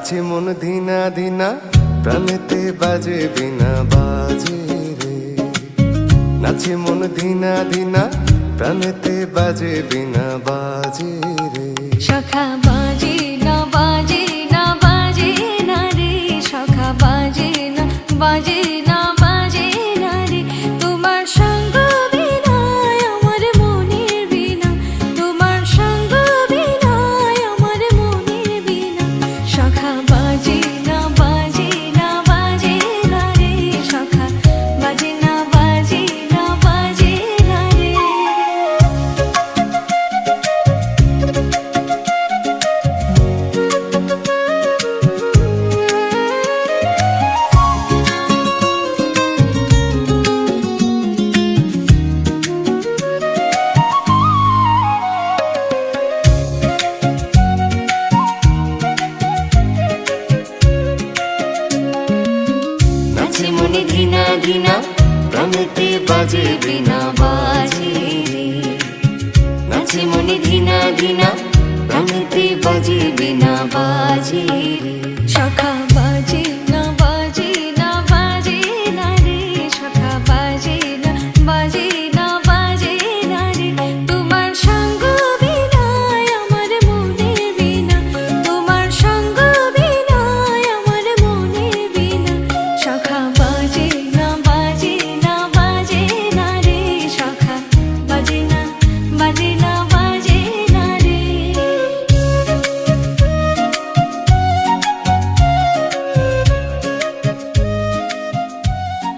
নাচে মন ধিনা ধিনা, প্রাণেতে বাজে বিনা বাজে রে। নাচে মন ধিনা ধিনা, প্রাণেতে বাজে বিনা বাজে রে। সখা বাজে না বাজে না বাজে না রে, সখা বাজে না বাজে না বাজে না রে। তোমার সঙ্গ বিনা আমার মনের বিনা, তোমার সঙ্গ বিনা আমার মনের বিনা। সখা বাজে না বাজে না বাজে না রে, সখা বাজে না বাজে না বাজে না রে। নাচে মনে ধিনা ধিনা, প্রাণেতে বাজে বিনা বাজে রে। নাচে মনে ধিনা ধিনা, প্রাণেতে বাজে বিনা বাজে রে। সখা